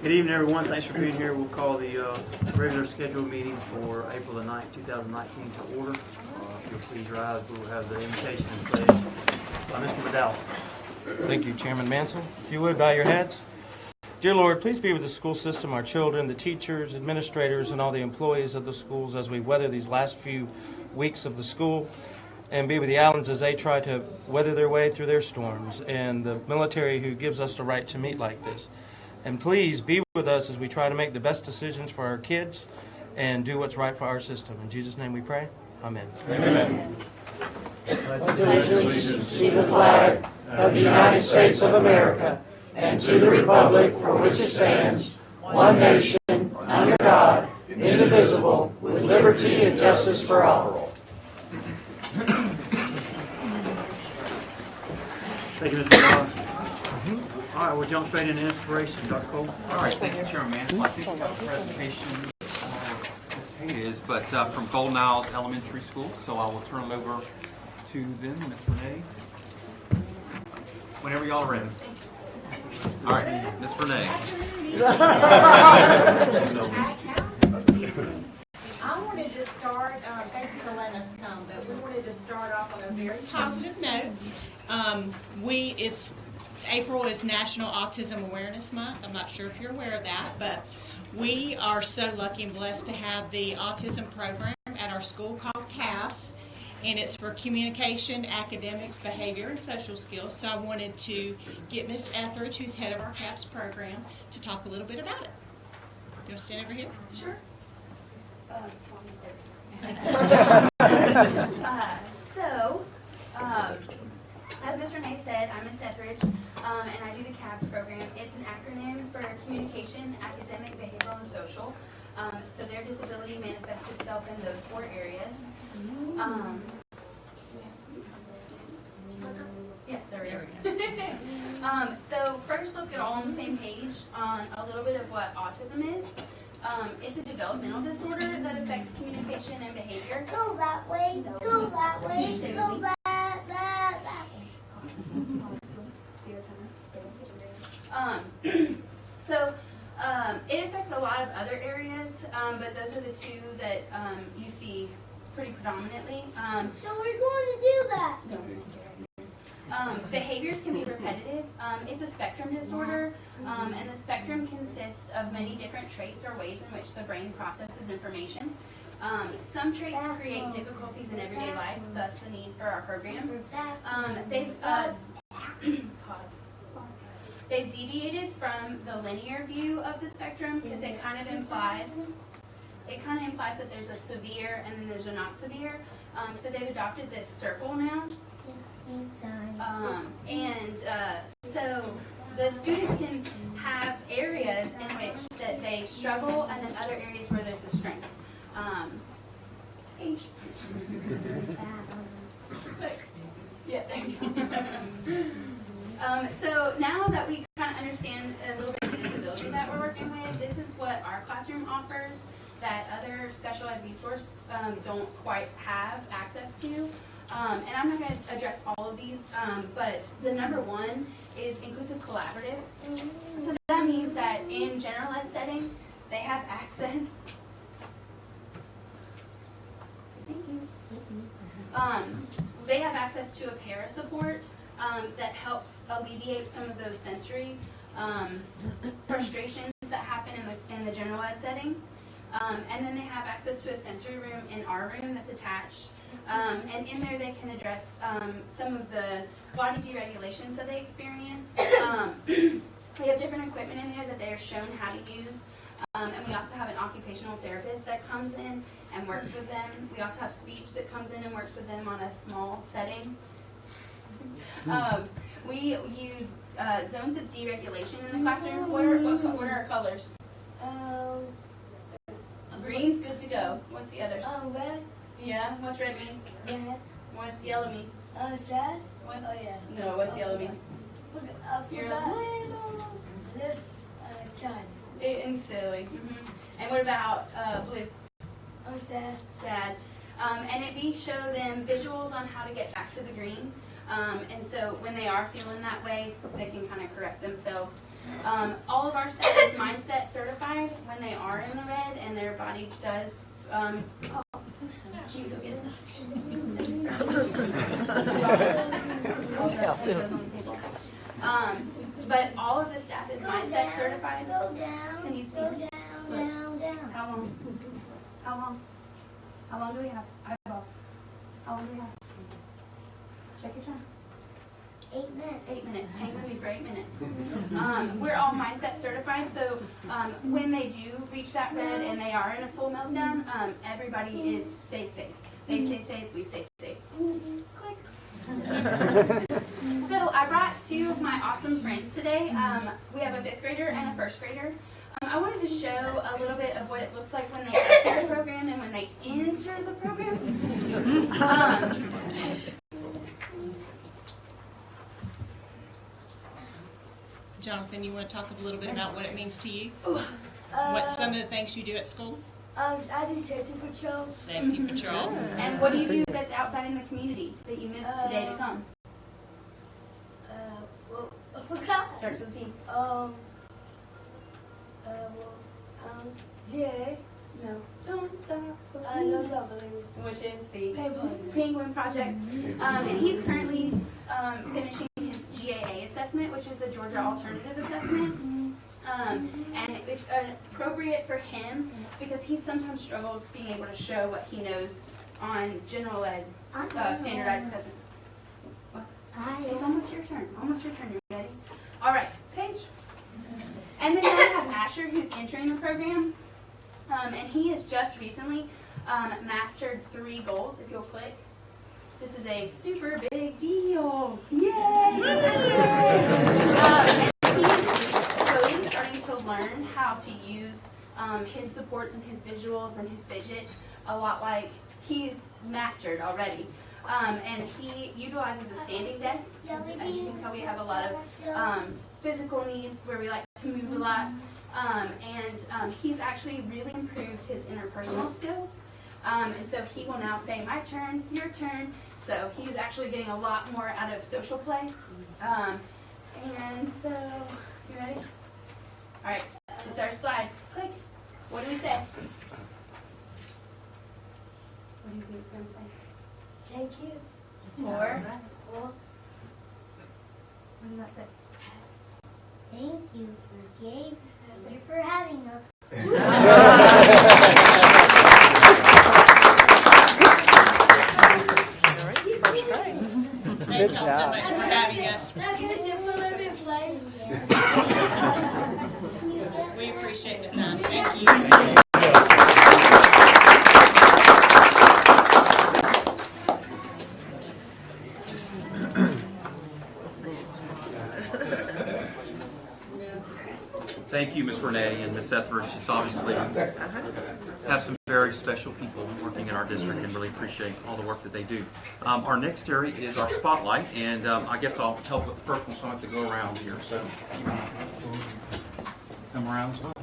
Good evening, everyone. Thanks for being here. We'll call the regular scheduled meeting for April the 9th, 2019 to order. If you'll please rise, we will have the invitation and pledge by Mr. McDowell. Thank you, Chairman Mansell. If you would, bow your heads. Dear Lord, please be with the school system, our children, the teachers, administrators, and all the employees of the schools as we weather these last few weeks of the school, and be with the Allens as they try to weather their way through their storms, and the military who gives us the right to meet like this. And please be with us as we try to make the best decisions for our kids and do what's right for our system. In Jesus' name we pray. Amen. Amen. Allegiance to the flag of the United States of America and to the republic for which it stands, one nation, under God, indivisible, with liberty and justice for all. Thank you, Mr. McDowell. All right, we'll jump straight into inspiration. Dr. Cole. All right, thank you, Chairman Mansell. I think we have a presentation, this is, but from Golden Isles Elementary School, so I will turn it over to them, Ms. Renee. Whenever y'all are ready. All right, Miss Renee. I wanted to start, thank you for letting us come, but we wanted to start off on a very positive note. April is National Autism Awareness Month. I'm not sure if you're aware of that, but we are so lucky and blessed to have the autism program at our school called CAPS, and it's for communication, academics, behavior, and social skills. So I wanted to get Miss Etheridge, who's head of our CAPS program, to talk a little bit about it. You want to stand over here? Sure. As Ms. Renee said, I'm Ms. Etheridge, and I do the CAPS program. It's an acronym for Communication, Academic, Behavioral, and Social. So their disability manifests itself in those 4 areas. Yeah, there we go. So first, let's get all on the same page on a little bit of what autism is. It's a developmental disorder that affects communication and behavior. Go that way, go that way, go that way. It affects a lot of other areas, but those are the 2 that you see pretty predominantly. So we're going to do that. Behaviors can be repetitive. It's a spectrum disorder, and the spectrum consists of many different traits or ways in which the brain processes information. Some traits create difficulties in everyday life, thus the need for our program. They've deviated from the linear view of the spectrum because it kind of implies that there's a severe and then there's a not severe. So they've adopted this circle now. So the students can have areas in which that they struggle and then other areas where there's a strength. Yeah, there you go. So now that we kind of understand a little bit of the disability that we're working with, this is what our classroom offers that other special ed resource don't quite have access to. And I'm not going to address all of these, but the number 1 is inclusive collaborative. So that means that in general ed setting, they have access. Thank you. They have access to a para support that helps alleviate some of those sensory frustrations that happen in the general ed setting. And then they have access to a sensory room in our room that's attached. And in there they can address some of the body deregulations that they experience. We have different equipment in there that they are shown how to use. And we also have an occupational therapist that comes in and works with them. We also have speech that comes in and works with them on a small setting. We use zones of deregulation in the classroom. What are our colors? Green's good to go. What's the others? Red, Yeah. What's red mean? red, What's yellow mean? sad. What's Yeah. No. What's yellow mean? You're a Forgot. little This, child. and silly. And what about blue? Sad. Sad. And we show them visuals on how to get back to the green. And so when they are feeling that way, they can kind of correct themselves. All of our staff is mindset certified when they are in the red and their body does. Can you go get it? Thanks, sir. But all of the staff is mindset certified. Go down, Can you see? go down. How long? How long? How long do we have? Eyeballs. How long do we have? Check your time. 8 minutes. 8 minutes. Hang with me for 8 minutes. We're all mindset certified, so when they do reach that red and they are in a full meltdown, everybody stays safe. They stay safe, we stay safe. Click. So I brought 2 of my awesome friends today. We have a 5th grader and a 1st grader. I wanted to show a little bit of what it looks like when they enter the program and when they enter the program. Jonathan, you want to talk a little bit about what it means to you? What some of the things you do at school? I do safety patrols. Safety patrol. And what do you do that's outside in the community that you missed today to come? Well, I forgot. Starts with P. J. No. Don't stop. No W. Which is the Penguin. Penguin Project. And he's currently finishing his GAA assessment, which is the Georgia Alternative Assessment. And it's appropriate for him because he sometimes struggles being able to show what he knows on general ed standardized assessment. It's almost your turn. Almost your turn. You ready? All right, Paige. And then I have Asher, who's entering the program. And he has just recently mastered 3 goals, if you'll click. This is a super big deal. Yay! And he's slowly starting to learn how to use his supports and his visuals and his fidgets a lot like he's mastered already. And he utilizes a standing desk. As you can tell, we have a lot of physical needs where we like to move a lot. And he's actually really improved his interpersonal skills. And so he will now say, my turn, your turn. So he's actually getting a lot more out of social play. And so, you ready? All right, it's our slide. Click. What do we say? What do you think it's going to say? Thank you. Or? Well, What does that say? thank you for having us. Thank y'all so much for having us. We appreciate the time. Thank you. Thank you, Ms. Renee and Ms. Etheridge. It's obviously have some very special people working in our district and really appreciate all the work that they do. Our next area is our spotlight, and I guess I'll help with the first one, so I have to go around here. So come around as well.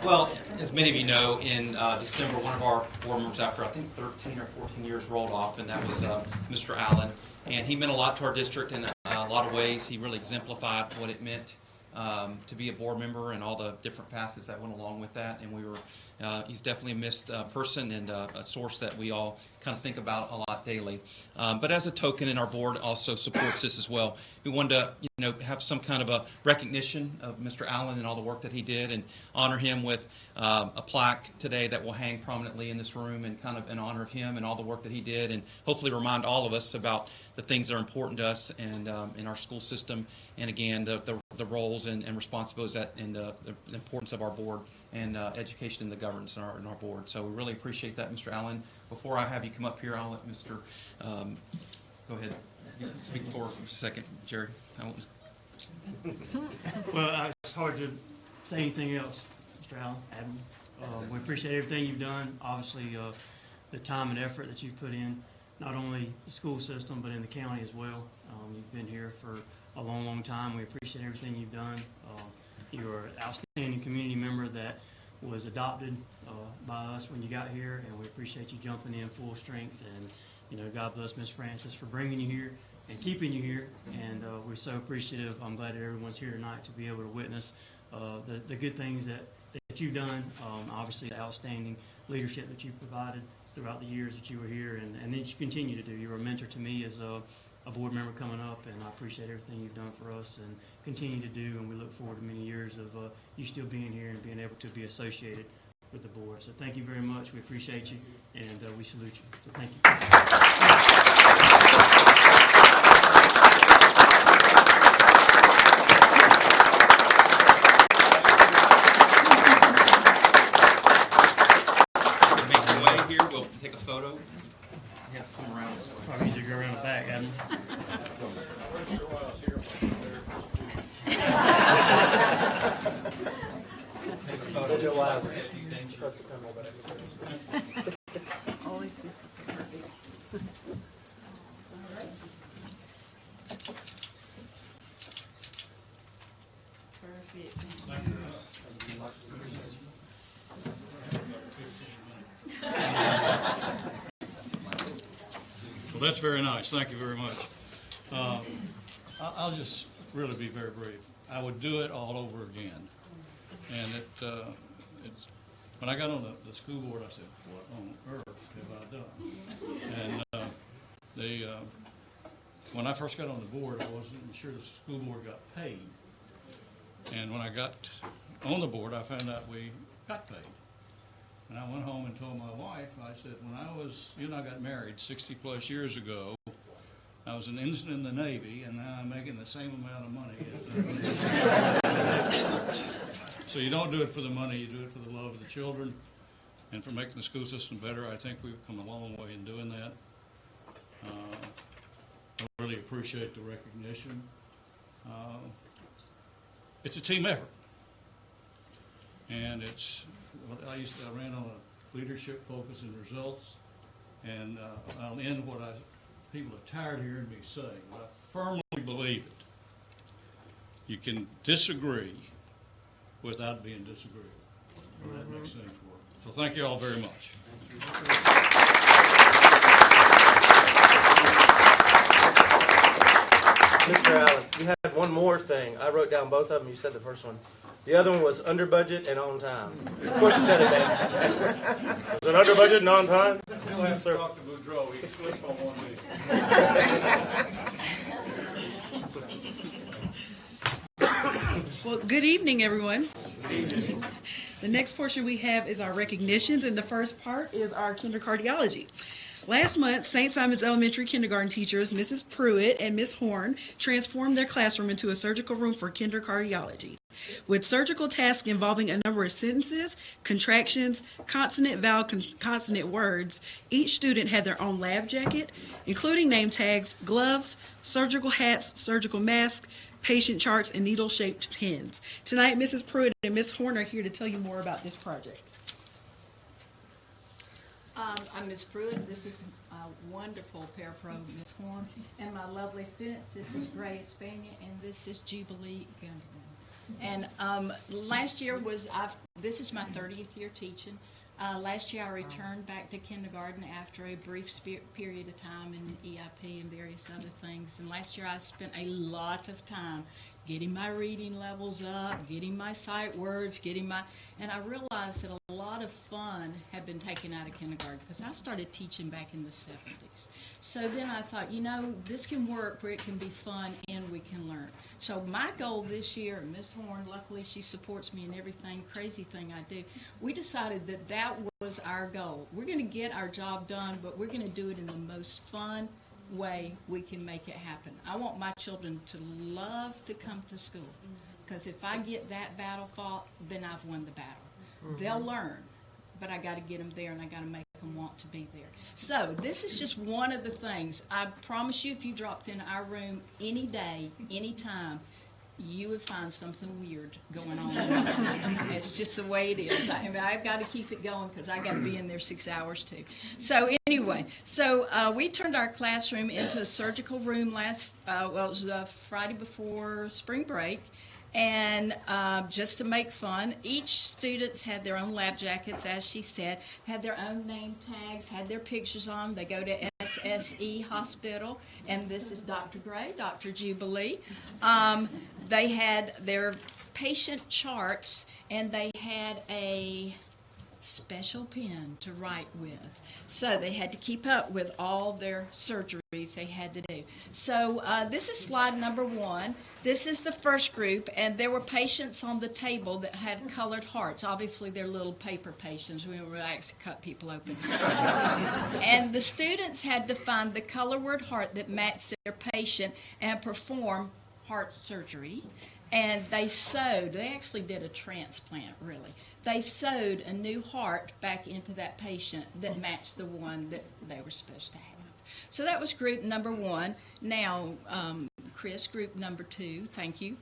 Well, as many of you know, in December, one of our board members, after I think 13 or 14 years, rolled off, and that was Mr. Allen. And he meant a lot to our district in a lot of ways. He really exemplified what it meant to be a board member and all the different facets that went along with that. And he's definitely a missed person and a source that we all kind of think about a lot daily. But as a token, and our board also supports this as well, we wanted to have some kind of a recognition of Mr. Allen and all the work that he did, and honor him with a plaque today that will hang prominently in this room, and kind of in honor of him and all the work that he did, and hopefully remind all of us about the things that are important to us and in our school system, and again the roles and responsibilities and the importance of our board and education and the governance in our board. So we really appreciate that, Mr. Allen. Before I have you come up here, I'll let Mr. Go ahead. Speak for a second, Jerry. Well, it's hard to say anything else, Mr. Allen, Admiral. We appreciate everything you've done. Obviously, the time and effort that you've put in, not only the school system, but in the county as well. You've been here for a long, long time. We appreciate everything you've done. You're an outstanding community member that was adopted by us when you got here, and we appreciate you jumping in full strength. And, God bless Miss Francis for bringing you here and keeping you here, and we're so appreciative. I'm glad that everyone's here tonight to be able to witness the good things that you've done. Obviously, the outstanding leadership that you've provided throughout the years that you were here, and that you continue to do. You were a mentor to me as a board member coming up, and I appreciate everything you've done for us and continue to do, and we look forward to many years of you still being here and being able to be associated with the board. So thank you very much. We appreciate you, and we salute you. So thank you. Take a photo. You have to come around. Probably easier to go around the back, hadn't it? Take a photo. Otherwise, Well, that's very nice. Thank you very much. I'll just really be very brief. I would do it all over again. And it's when I got on the school board, I said, "What on earth have I done?" And when I first got on the board, I wasn't sure the school board got paid. And when I got on the board, I found out we got paid. And I went home and told my wife, I said, when I got married 60 plus years ago, I was an ensign in the Navy, and now I'm making the same amount of money. So you don't do it for the money, you do it for the love of the children and for making the school system better. I think we've come a long way in doing that. I really appreciate the recognition. It's a team effort. And I ran on a leadership focus and results, and I'll end what people are tired of hearing me say, but I firmly believe it. You can disagree without being disagreeable. That makes sense for it. So thank you all very much. Mr. Allen, you had one more thing. I wrote down both of them. You said the first one. The other one was under budget and on time. Of course you said it, Dan. Was it under budget and on time? You'll have to talk to Boudreaux. He slipped on one week. Well, good evening, everyone. The next portion we have is our recognitions, and the first part is our kindercardiology. Last month, St. Simon's Elementary kindergarten teachers, Mrs. Pruitt and Ms. Horn, transformed their classroom into a surgical room for kindercardiology, with surgical tasks involving a number of sentences, contractions, consonant, vowel, consonant words. Each student had their own lab jacket, including name tags, gloves, surgical hats, surgical masks, patient charts, and needle-shaped pens. Tonight, Mrs. Pruitt and Ms. Horn are here to tell you more about this project. I'm Ms. Pruitt. This is a wonderful parapro, Ms. Horn, and my lovely students. This is Grace Spania, and this is Jubilee Gunderman. And last year this is my 30th year teaching. Last year I returned back to kindergarten after a brief period of time in EIP and various other things. And last year I spent a lot of time getting my reading levels up, getting my sight words, and I realized that a lot of fun had been taken out of kindergarten because I started teaching back in the 70s. So then I thought, this can work where it can be fun and we can learn. So my goal this year, and Ms. Horn, luckily she supports me in everything, crazy thing I do, we decided that was our goal. We're going to get our job done, but we're going to do it in the most fun way we can make it happen. I want my children to love to come to school, because if I get that battle fought, then I've won the battle. They'll learn, but I got to get them there, and I got to make them want to be there. So this is just one of the things. I promise you, if you dropped in our room any day, any time, you would find something weird going on. It's just the way it is. I've got to keep it going because I got to be in there 6 hours too. So anyway, we turned our classroom into a surgical room it was Friday before spring break. And just to make fun, each students had their own lab jackets, as she said, had their own name tags, had their pictures on. They go to SSE Hospital, and this is Dr. Gray, Dr. Jubilee. They had their patient charts, and they had a special pen to write with. So they had to keep up with all their surgeries they had to do. So this is slide number 1. This is the first group, and there were patients on the table that had colored hearts. Obviously, they're little paper patients. We don't actually cut people open. And the students had to find the color word heart that matched their patient and perform heart surgery. And they actually did a transplant, really. They sewed a new heart back into that patient that matched the one that they were supposed to have. So that was group number 1. Now, Chris, group number 2. Thank you.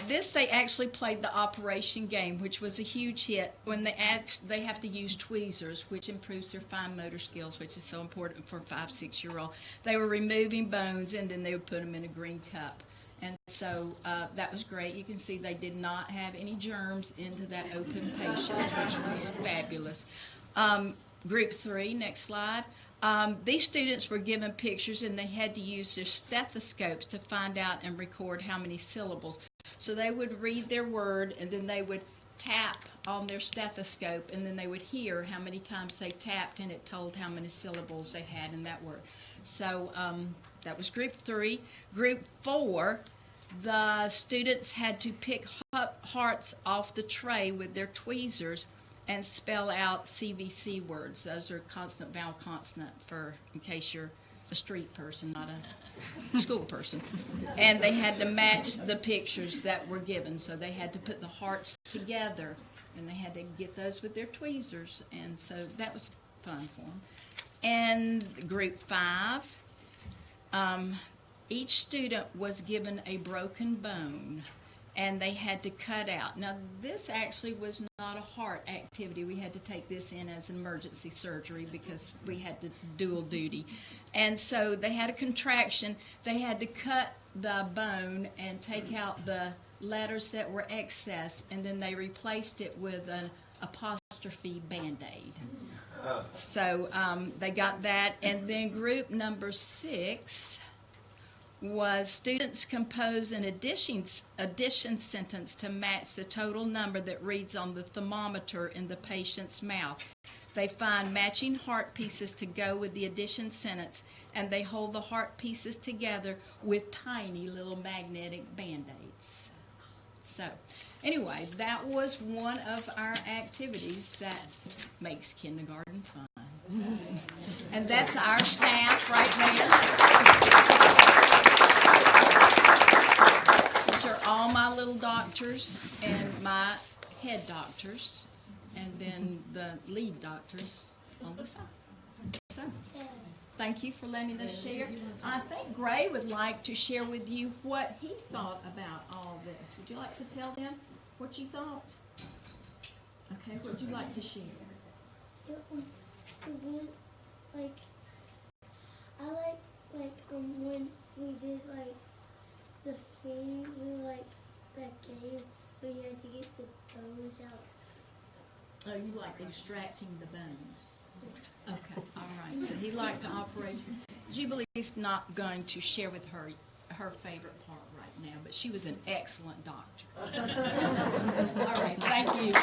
This, they actually played the Operation game, which was a huge hit when they have to use tweezers, which improves their fine motor skills, which is so important for a 5-6-year-old. They were removing bones, and then they would put them in a green cup. And so that was great. You can see they did not have any germs into that open patient, which was fabulous. Group 3, next slide. These students were given pictures, and they had to use their stethoscopes to find out and record how many syllables. So they would read their word, and then they would tap on their stethoscope, and then they would hear how many times they tapped, and it told how many syllables they had in that word. So that was group 3. Group 4, the students had to pick hearts off the tray with their tweezers and spell out CVC words. Those are consonant, vowel, consonant, in case you're a street person, not a school person. And they had to match the pictures that were given. So they had to put the hearts together, and they had to get those with their tweezers. And so that was fun for them. And group 5, each student was given a broken bone, and they had to cut out. Now, this actually was not a heart activity. We had to take this in as emergency surgery because we had to dual duty. And so they had a contraction. They had to cut the bone and take out the letters that were excess, and then they replaced it with an apostrophe Band-Aid. So they got that. And then group number 6 was students compose an addition sentence to match the total number that reads on the thermometer in the patient's mouth. They find matching heart pieces to go with the addition sentence, and they hold the heart pieces together with tiny little magnetic Band-Aids. So anyway, that was one of our activities that makes kindergarten fun. And that's our staff right there. These are all my little doctors and my head doctors, and then the lead doctors on the side. So, thank you for letting us share. I think Gray would like to share with you what he thought about all this. Would you like to tell them what you thought? Okay, what would you like to share? So when, I like when we did the thing, that game where you had to get the bones out. Oh, you like extracting the bones. Okay, all right. So he liked the operation. Jubilee's not going to share with her favorite part right now, but she was an excellent doctor. All right, thank you.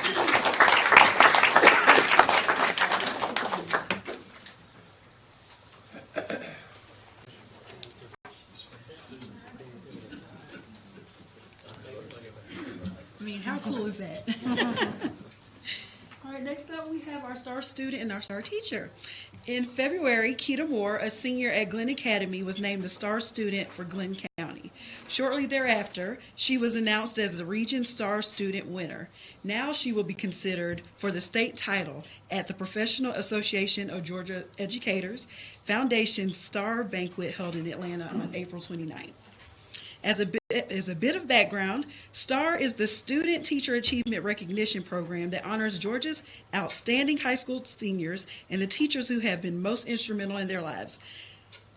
I mean, how cool is that? All right, next up we have our star student and our star teacher. In February, Keita Moore, a senior at Glynn Academy, was named the star student for Glynn County. Shortly thereafter, she was announced as the Region Star Student winner. Now she will be considered for the state title at the Professional Association of Georgia Educators Foundation Star Banquet held in Atlanta on April 29th. As a bit of background, STAR is the Student Teacher Achievement Recognition Program that honors Georgia's outstanding high school seniors and the teachers who have been most instrumental in their lives.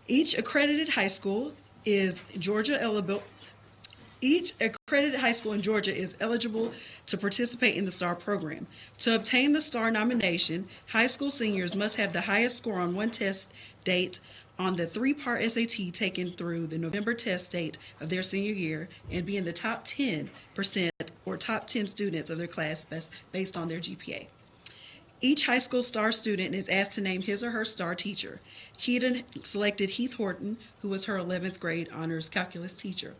Each accredited high school in Georgia is eligible to participate in the STAR program. To obtain the STAR nomination, high school seniors must have the highest score on one test date on the 3-part SAT taken through the November test date of their senior year and be in the top 10% or top 10 students of their class based on their GPA. Each high school STAR student is asked to name his or her STAR teacher. Keita selected Heath Horton, who was her 11th grade honors calculus teacher.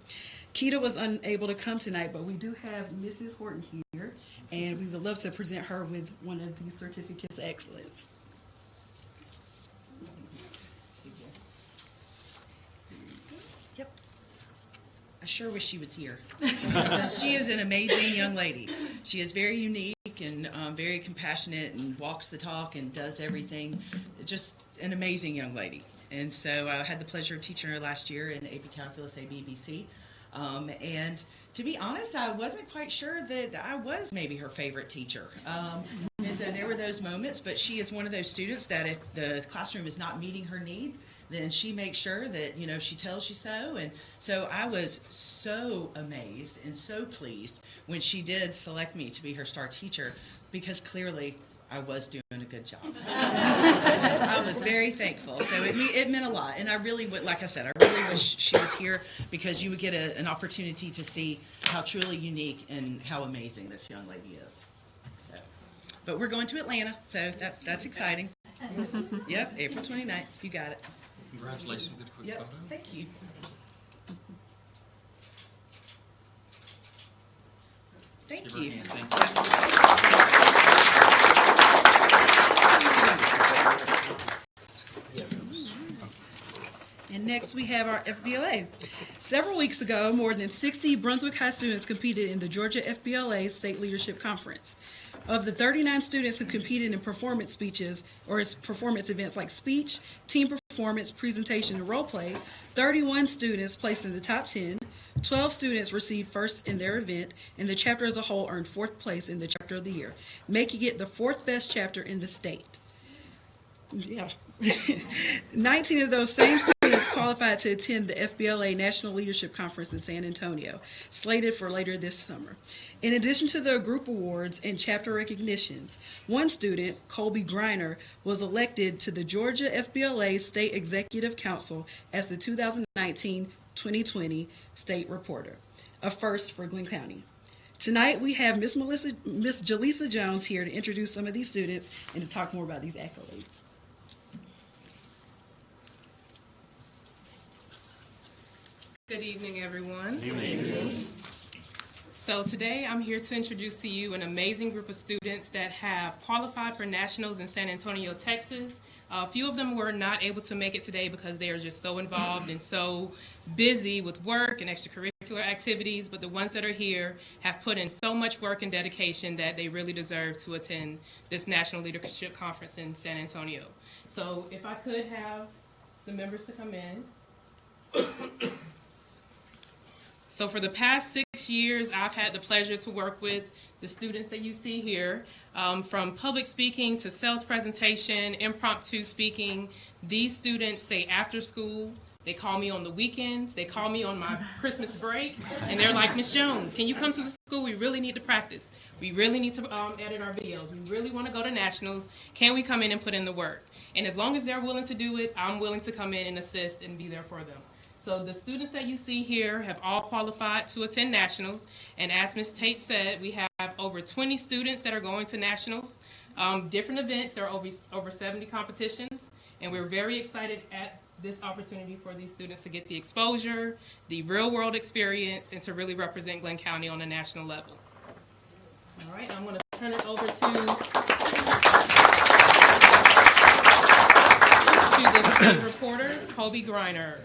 Keita was unable to come tonight, but we do have Mrs. Horton here, and we would love to present her with one of these certificates of excellence. Yep. I sure wish she was here. She is an amazing young lady. She is very unique and very compassionate and walks the talk and does everything. Just an amazing young lady. And so I had the pleasure of teaching her last year in AP Calculus ABBC. And to be honest, I wasn't quite sure that I was maybe her favorite teacher. And so there were those moments, but she is one of those students that if the classroom is not meeting her needs, then she makes sure that, she tells you so. And so I was so amazed and so pleased when she did select me to be her star teacher, because clearly I was doing a good job. I was very thankful. So it meant a lot. And I really would, like I said, I really wish she was here, because you would get an opportunity to see how truly unique and how amazing this young lady is. So, but we're going to Atlanta, so that's exciting. Yep, April 29th. You got it. Congratulations. We'll get a quick Yep, photo. thank you. Thank Give her a you. hand. Thank you. And next we have our FBLA. Several weeks ago, more than 60 Brunswick High students competed in the Georgia FBLA State Leadership Conference. Of the 39 students who competed in performance speeches or performance events like speech, team performance, presentation, and role play, 31 students placed in the top 10, 12 students received first in their event, and the chapter as a whole earned fourth place in the chapter of the year, making it the fourth best chapter in the state. Yeah. 19 of those same students qualified to attend the FBLA National Leadership Conference in San Antonio, slated for later this summer. In addition to the group awards and chapter recognitions, one student, Colby Griner, was elected to the Georgia FBLA State Executive Council as the 2019-2020 State Reporter, a first for Glynn County. Tonight we have Miss Jaleesa Jones here to introduce some of these students and to talk more about these accolades. Good evening, everyone. Good evening. So today I'm here to introduce to you an amazing group of students that have qualified for nationals in San Antonio, Texas. A few of them were not able to make it today because they are just so involved and so busy with work and extracurricular activities, but the ones that are here have put in so much work and dedication that they really deserve to attend this National Leadership Conference in San Antonio. So if I could have the members to come in. So for the past 6 years, I've had the pleasure to work with the students that you see here, from public speaking to sales presentation, impromptu speaking. These students stay after school. They call me on the weekends. They call me on my Christmas break. And they're like, Ms. Jones, can you come to the school? We really need to practice. We really need to edit our videos. We really want to go to nationals. Can we come in and put in the work? And as long as they're willing to do it, I'm willing to come in and assist and be there for them. So the students that you see here have all qualified to attend nationals, and as Ms. Tate said, we have over 20 students that are going to nationals, different events. There are over 70 competitions, and we're very excited at this opportunity for these students to get the exposure, the real-world experience, and to really represent Glynn County on a national level. All right, I'm going to turn it over to the state reporter, Colby Griner.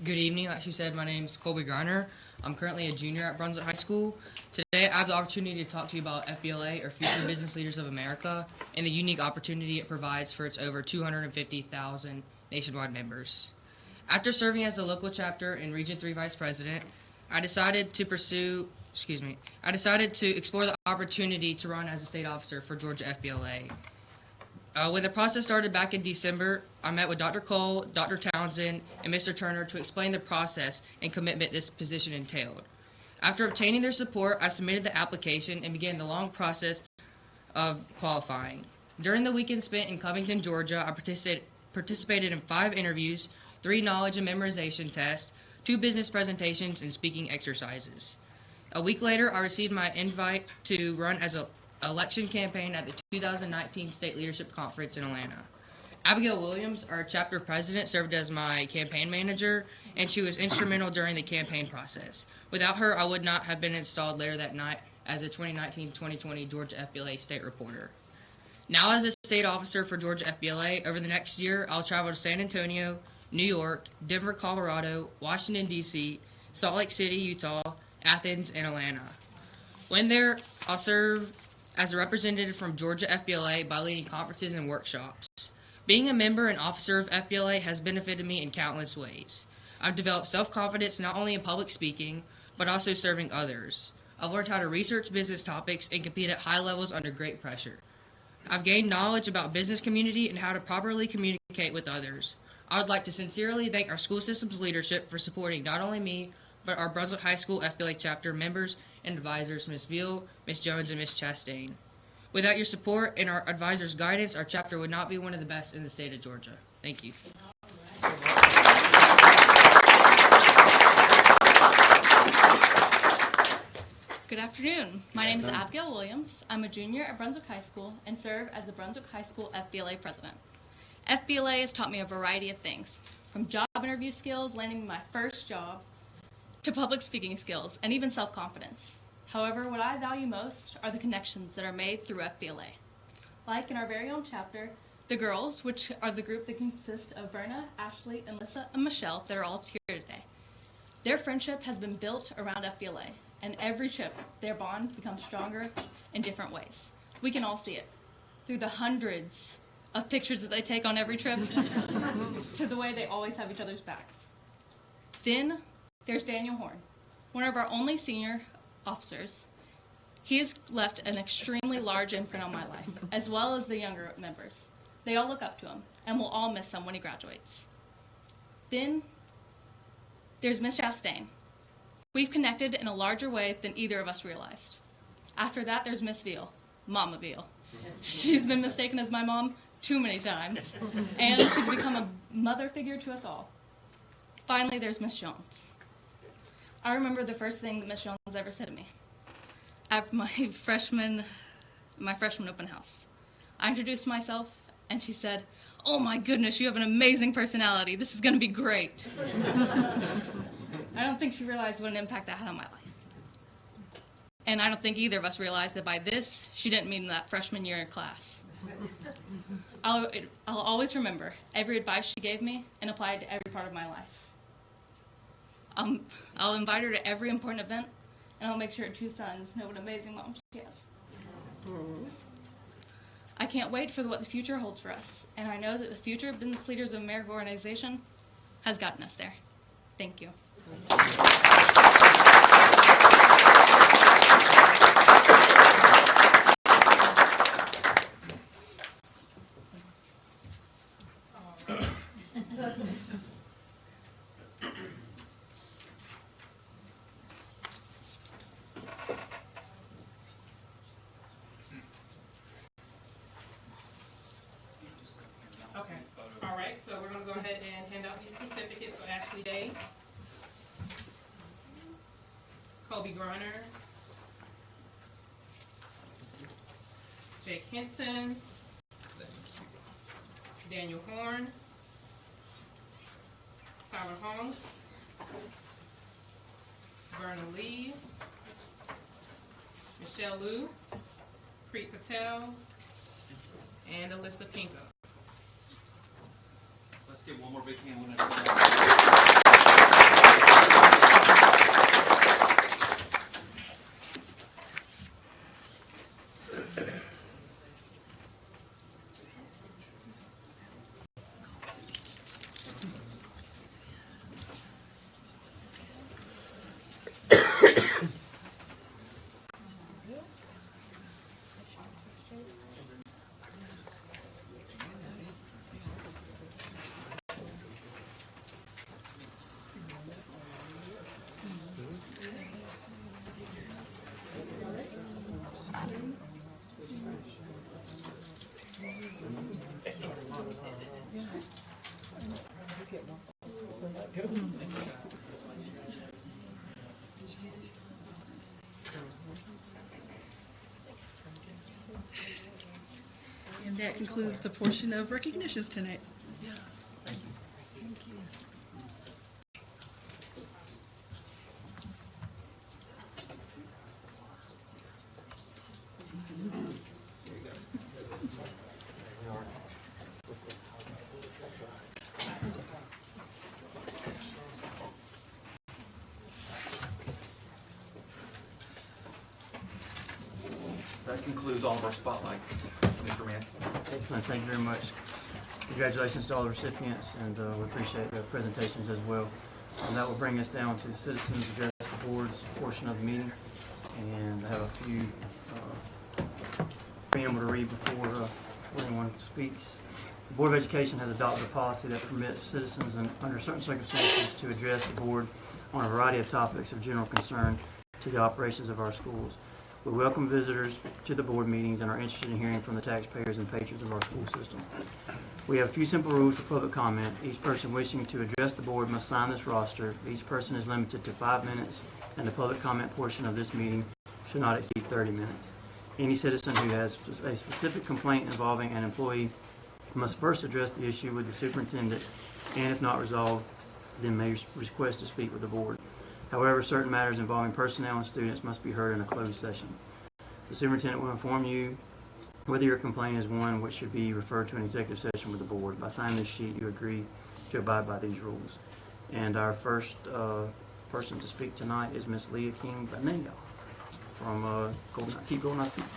Good evening. Like she said, my name is Colby Griner. I'm currently a junior at Brunswick High School. Today, I have the opportunity to talk to you about FBLA, or Future Business Leaders of America, and the unique opportunity it provides for its over 250,000 nationwide members. After serving as the local chapter and Region 3 Vice President, I decided to explore the opportunity to run as a state officer for Georgia FBLA. When the process started back in December, I met with Dr. Cole, Dr. Townsend, and Mr. Turner to explain the process and commitment this position entailed. After obtaining their support, I submitted the application and began the long process of qualifying. During the weekend spent in Covington, Georgia, I participated in 5 interviews, 3 knowledge and memorization tests, 2 business presentations, and speaking exercises. A week later, I received my invite to run as an election campaign at the 2019 State Leadership Conference in Atlanta. Abigail Williams, our chapter president, served as my campaign manager, and she was instrumental during the campaign process. Without her, I would not have been installed later that night as the 2019-2020 Georgia FBLA state reporter. Now as a state officer for Georgia FBLA, over the next year, I'll travel to San Antonio, New York, Denver, Colorado, Washington, D.C., Salt Lake City, Utah, Athens, and Atlanta. When there, I'll serve as a representative from Georgia FBLA by leading conferences and workshops. Being a member and officer of FBLA has benefited me in countless ways. I've developed self-confidence not only in public speaking, but also serving others. I've learned how to research business topics and compete at high levels under great pressure. I've gained knowledge about business community and how to properly communicate with others. I would like to sincerely thank our school system's leadership for supporting not only me, but our Brunswick High School FBLA chapter members and advisors, Ms. Veal, Ms. Jones, and Ms. Chastain. Without your support and our advisors' guidance, our chapter would not be one of the best in the state of Georgia. Thank you. Good afternoon. My name is Abigail Williams. I'm a junior at Brunswick High School and serve as the Brunswick High School FBLA president. FBLA has taught me a variety of things, from job interview skills, landing my first job, to public speaking skills, and even self-confidence. However, what I value most are the connections that are made through FBLA. Like in our very own chapter, the girls, which are the group that consists of Verna, Ashley, Alyssa, and Michelle that are all here today. Their friendship has been built around FBLA, and every trip, their bond becomes stronger in different ways. We can all see it, through the hundreds of pictures that they take on every trip, to the way they always have each other's backs. Then there's Daniel Horn, one of our only senior officers. He has left an extremely large imprint on my life, as well as the younger members. They all look up to him, and we'll all miss him when he graduates. Then there's Miss Chastain. We've connected in a larger way than either of us realized. After that, there's Miss Veal, Mama Veal. She's been mistaken as my mom too many times, and she's become a mother figure to us all. Finally, there's Miss Jones. I remember the first thing that Miss Jones ever said to me at my freshman open house. I introduced myself, and she said, "Oh my goodness, you have an amazing personality. This is going to be great." I don't think she realized what an impact that had on my life. And I don't think either of us realized that by this, she didn't mean that freshman year in class. I'll always remember every advice she gave me and apply it to every part of my life. I'll invite her to every important event, and I'll make sure her two sons know what an amazing mom she has. I can't wait for what the future holds for us, and I know that the future of Business Leaders of America organization has gotten us there. Thank you. Okay. All right, so we're going to go ahead and hand out these certificates. So Ashley Day, Kobe Grunner, Jake Henson, Daniel Horn, Tyler Hong, Verna Lee, Michelle Liu, Preet Patel, and Alyssa Pinko. Let's give one more big hand. And that concludes the portion of recognitions tonight. That concludes all of our spotlights, Mr. Manson. Excellent, thank you very much. Congratulations to all the recipients, and we appreciate the presentations as well. And that will bring us down to citizens address the board's portion of the meeting. And I have a few preamble to read before anyone speaks. The Board of Education has adopted a policy that permits citizens under certain circumstances to address the board on a variety of topics of general concern to the operations of our schools. We welcome visitors to the board meetings and are interested in hearing from the taxpayers and patrons of our school system. We have a few simple rules for public comment. Each person wishing to address the board must sign this roster. Each person is limited to 5 minutes, and the public comment portion of this meeting should not exceed 30 minutes. Any citizen who has a specific complaint involving an employee must first address the issue with the superintendent, and if not resolved, then may request to speak with the board. However, certain matters involving personnel and students must be heard in a closed session. The superintendent will inform you whether your complaint is one which should be referred to an executive session with the board. By signing this sheet, you agree to abide by these rules. And our first person to speak tonight is Miss Leah King-Banega from Keep Golden Eyes People.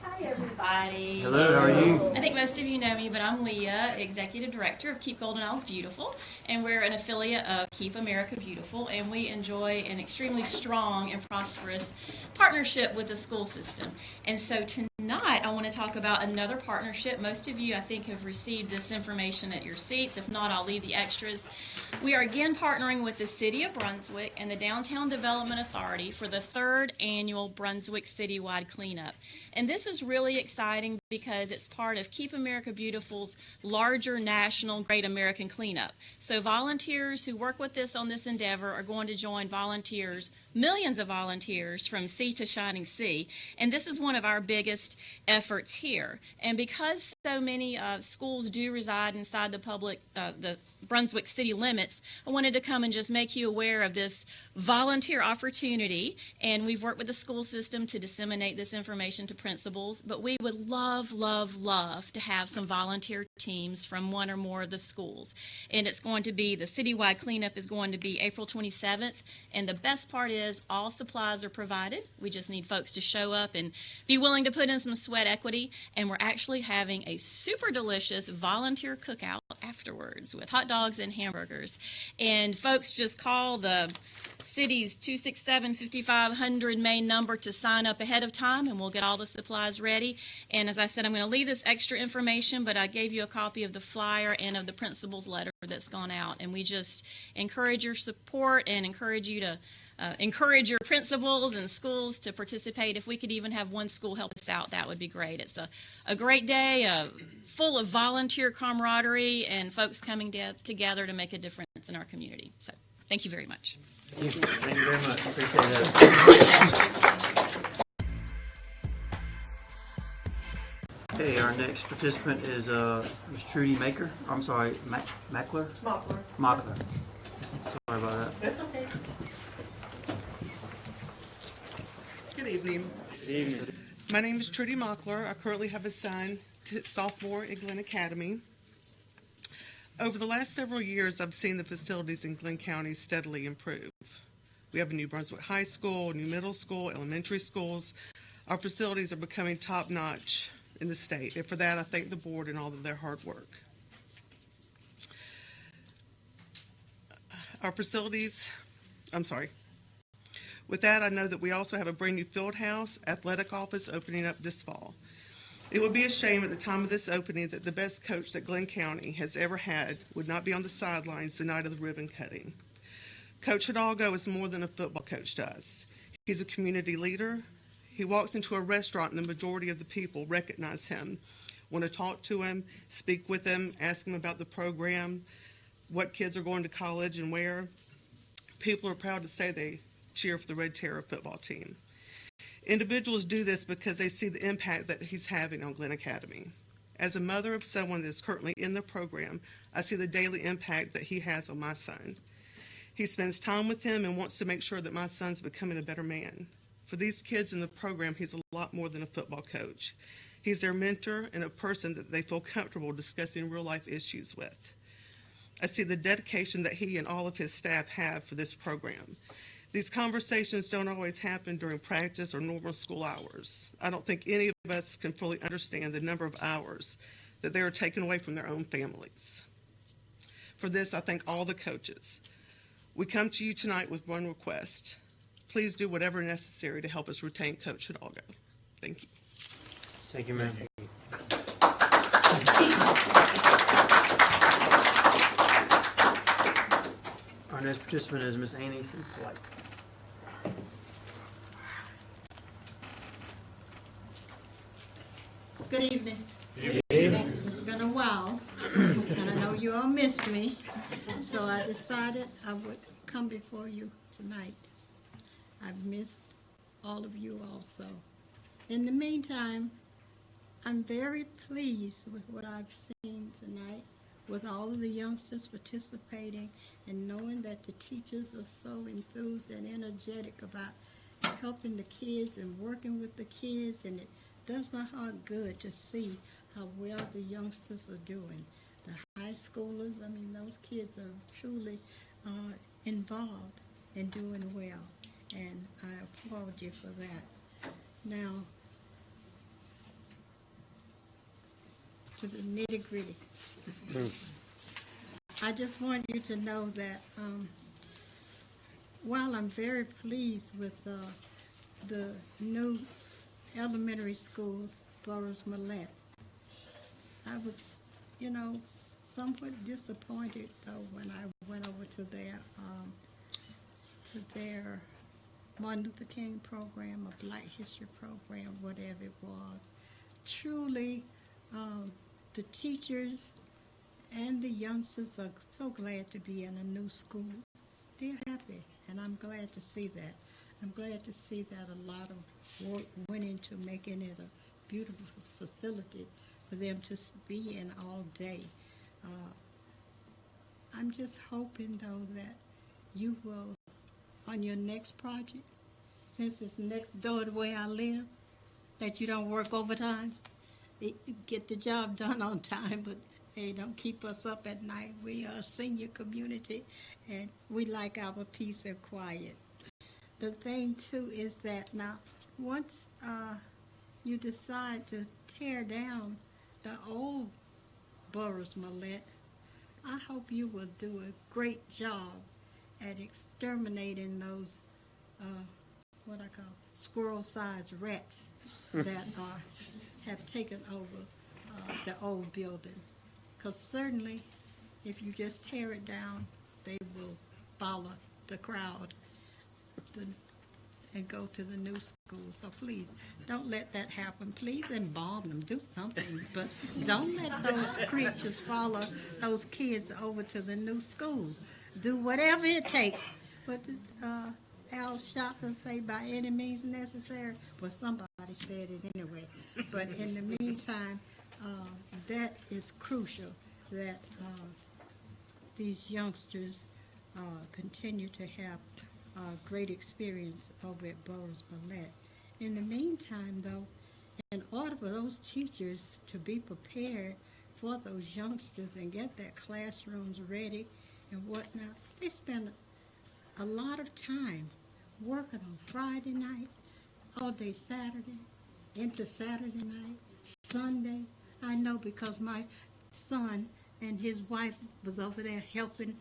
Hi, everybody. Hello, how are you? I think most of you know me, but I'm Leah, Executive Director of Keep Golden Isles Beautiful, and we're an affiliate of Keep America Beautiful, and we enjoy an extremely strong and prosperous partnership with the school system. And so tonight, I want to talk about another partnership. Most of you, I think, have received this information at your seats. If not, I'll leave the extras. We are again partnering with the City of Brunswick and the Downtown Development Authority for the 3rd annual Brunswick Citywide Cleanup. And this is really exciting because it's part of Keep America Beautiful's larger national Great American Cleanup. So volunteers who work with us on this endeavor are going to join volunteers, millions of volunteers from sea to shining sea. And this is one of our biggest efforts here. And because so many schools do reside inside the Brunswick city limits, I wanted to come and just make you aware of this volunteer opportunity. And we've worked with the school system to disseminate this information to principals. But we would love, love, love to have some volunteer teams from one or more of the schools. And it's going to be, the citywide cleanup is going to be April 27th. And the best part is all supplies are provided. We just need folks to show up and be willing to put in some sweat equity. And we're actually having a super delicious volunteer cookout afterwards with hot dogs and hamburgers. And folks just call the city's 267-5500 main number to sign up ahead of time, and we'll get all the supplies ready. And as I said, I'm going to leave this extra information, but I gave you a copy of the flyer and of the principal's letter that's gone out. And we just encourage your support and encourage you to encourage your principals and schools to participate. If we could even have one school help us out, that would be great. It's a great day, full of volunteer camaraderie and folks coming together to make a difference in our community. So thank you very much. Thank you. Thank you very much. Appreciate that. Okay, our next participant is Ms. Trudy Maker. I'm sorry, Mackler? Mockler. Sorry about that. That's okay. Good evening. Good evening. My name is Trudy Mockler. I currently have a son, sophomore at Glynn Academy. Over the last several years, I've seen the facilities in Glynn County steadily improve. We have a new Brunswick High School, new middle school, elementary schools. Our facilities are becoming top-notch in the state, and for that, I thank the board and all of their hard work. Our facilities, with that, I know that we also have a brand new field house, athletic office opening up this fall. It would be a shame at the time of this opening that the best coach that Glynn County has ever had would not be on the sidelines the night of the ribbon cutting. Coach Hidalgo is more than a football coach to us. He's a community leader. He walks into a restaurant and the majority of the people recognize him, want to talk to him, speak with him, ask him about the program, what kids are going to college and where. People are proud to say they cheer for the Red Terror football team. Individuals do this because they see the impact that he's having on Glynn Academy. As a mother of someone that is currently in the program, I see the daily impact that he has on my son. He spends time with him and wants to make sure that my son's becoming a better man. For these kids in the program, he's a lot more than a football coach. He's their mentor and a person that they feel comfortable discussing real-life issues with. I see the dedication that he and all of his staff have for this program. These conversations don't always happen during practice or normal school hours. I don't think any of us can fully understand the number of hours that they are taken away from their own families. For this, I thank all the coaches. We come to you tonight with one request. Please do whatever necessary to help us retain Coach Hidalgo. Thank you. Thank you, ma'am. Our next participant is Miss Annie Sinclair. Good evening. Good evening. It's been a while, and I know you all missed me, so I decided I would come before you tonight. I've missed all of you also. In the meantime, I'm very pleased with what I've seen tonight, with all of the youngsters participating and knowing that the teachers are so enthused and energetic about helping the kids and working with the kids, and it does my heart good to see how well the youngsters are doing. The high schoolers, I mean, those kids are truly involved and doing well, and I applaud you for that. Now, to the nitty-gritty. I just want you to know that while I'm very pleased with the new elementary school, Boris Millette, I was, somewhat disappointed though when I went over to their Martin Luther King program, a Black History program, whatever it was. Truly, the teachers and the youngsters are so glad to be in a new school. They're happy, and I'm glad to see that. I'm glad to see that a lot of work went into making it a beautiful facility for them to be in all day. I'm just hoping, though, that you will, on your next project, since it's next door to where I live, that you don't work overtime. Get the job done on time, but hey, don't keep us up at night. We are a senior community, and we like our peace and quiet. The thing, too, is that now, once you decide to tear down the old Boris Millette, I hope you will do a great job at exterminating those, what I call squirrel-sized rats that have taken over the old building. Because certainly, if you just tear it down, they will follow the crowd and go to the new school. So please, don't let that happen. Please embalm them, do something. But don't let those creatures follow those kids over to the new school. Do whatever it takes. But Al Sharpton say, by any means necessary. Well, somebody said it anyway. But in the meantime, that is crucial, that these youngsters continue to have great experience over at Boris Millette. In the meantime, though, in order for those teachers to be prepared for those youngsters and get their classrooms ready and whatnot, they spend a lot of time working on Friday nights, all day Saturday, into Saturday night, Sunday. I know because my son and his wife was over there helping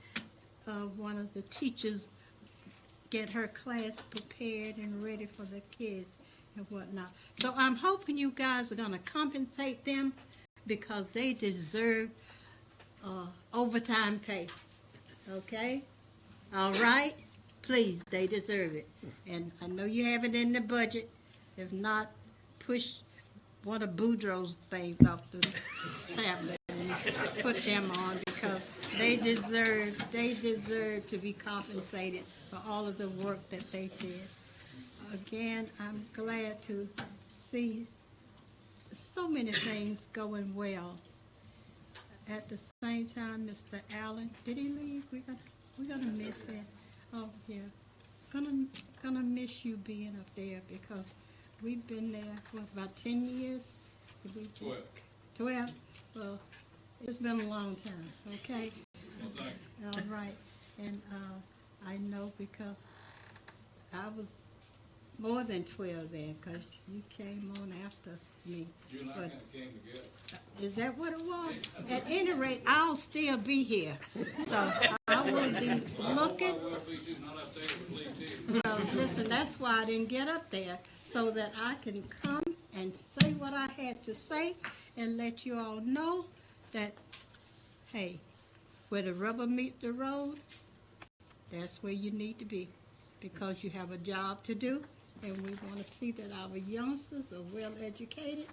one of the teachers get her class prepared and ready for the kids and whatnot. So I'm hoping you guys are going to compensate them because they deserve overtime pay. Okay? All right? Please, they deserve it. And I know you have it in the budget. If not, push one of Boudreaux's things off the tablet and put them on because they deserve to be compensated for all of the work that they did. Again, I'm glad to see so many things going well. At the same time, Mr. Allen, did he leave? We're gonna miss it. Oh yeah, gonna miss you being up there because we've been there for about 10 years. 12. 12. Well, it's been a long time. Okay. All right, and I know because I was more than 12 then, because you came on after me. You and I But kind of came together. is that what it was? At any rate, I'll still be here. So I will be looking. Well, listen, that's why I didn't get up there, so that I can come and say what I had to say and let you all know that, hey, where the rubber meets the road, that's where you need to be, because you have a job to do, and we want to see that our youngsters are well educated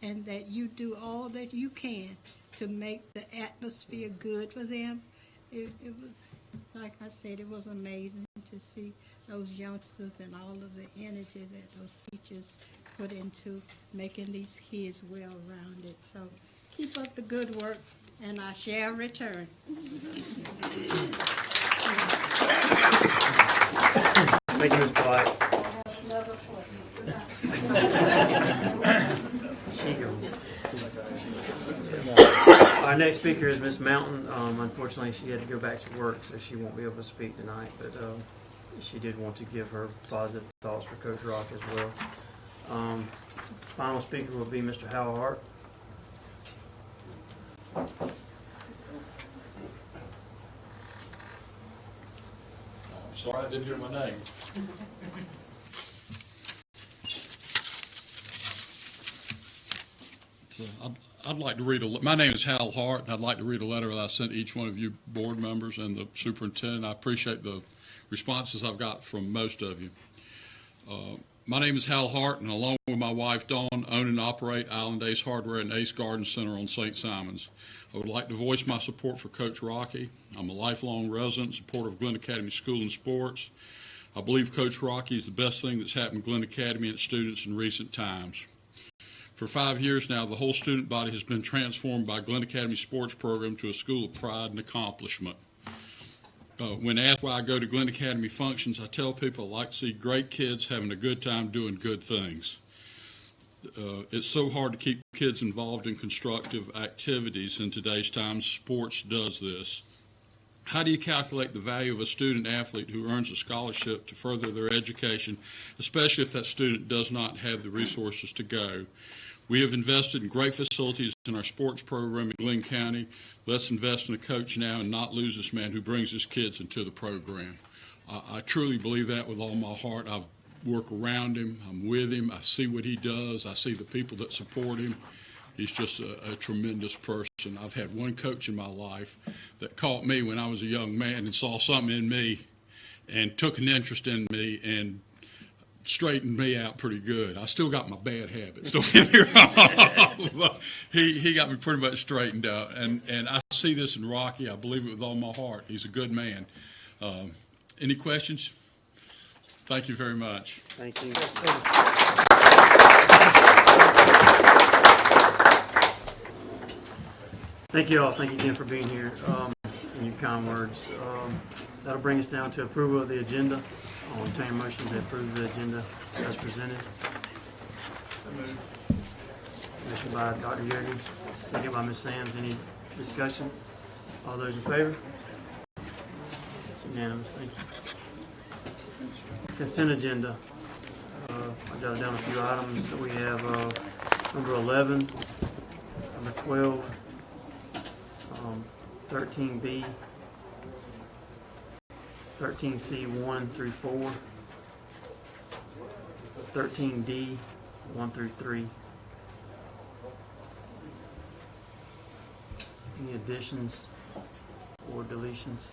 and that you do all that you can to make the atmosphere good for them. It was, like I said, it was amazing to see those youngsters and all of the energy that those teachers put into making these kids well-rounded. So keep up the good work, and I shall return. Thank you, Ms. Polite. Our next speaker is Miss Mountain. Unfortunately, she had to go back to work, so she won't be able to speak tonight, but she did want to give her positive thoughts for Coach Rock as well. Final speaker will be Mr. Hal Hart. Sorry, I didn't hear my name. So I'd like to read my name is Hal Hart, and I'd like to read a letter that I sent each one of you board members and the superintendent. I appreciate the responses I've got from most of you. My name is Hal Hart, and along with my wife Dawn, own and operate Island Ace Hardware and Ace Garden Center on St. Simons. I would like to voice my support for Coach Rocky. I'm a lifelong resident, supporter of Glynn Academy School and Sports. I believe Coach Rocky is the best thing that's happened to Glynn Academy and its students in recent times. For 5 years now, the whole student body has been transformed by Glynn Academy sports program to a school of pride and accomplishment. When asked why I go to Glynn Academy functions, I tell people I like to see great kids having a good time doing good things. It's so hard to keep kids involved in constructive activities in today's times. Sports does this. How do you calculate the value of a student athlete who earns a scholarship to further their education, especially if that student does not have the resources to go? We have invested in great facilities in our sports program in Glynn County. Let's invest in a coach now and not lose this man who brings his kids into the program. I truly believe that with all my heart. I've worked around him. I'm with him. I see what he does. I see the people that support him. He's just a tremendous person. I've had one coach in my life that caught me when I was a young man and saw something in me and took an interest in me and straightened me out pretty good. I still got my bad habits, don't get me wrong. But he got me pretty much straightened out. And I see this in Rocky. I believe it with all my heart. He's a good man. Any questions? Thank you very much. Thank you. Thank you all. Thank you again for being here and your kind words. That'll bring us down to approval of the agenda. I'll entertain a motion to approve the agenda as presented. Motion by Dr. Yogi, second by Ms. Sams. Any discussion? All those in favor? It's unanimous. Thank you. Consent agenda. I jotted down a few items. We have number 11, number 12, 13B, 13C 1 through 4, 13D 1 through 3. Any additions or deletions?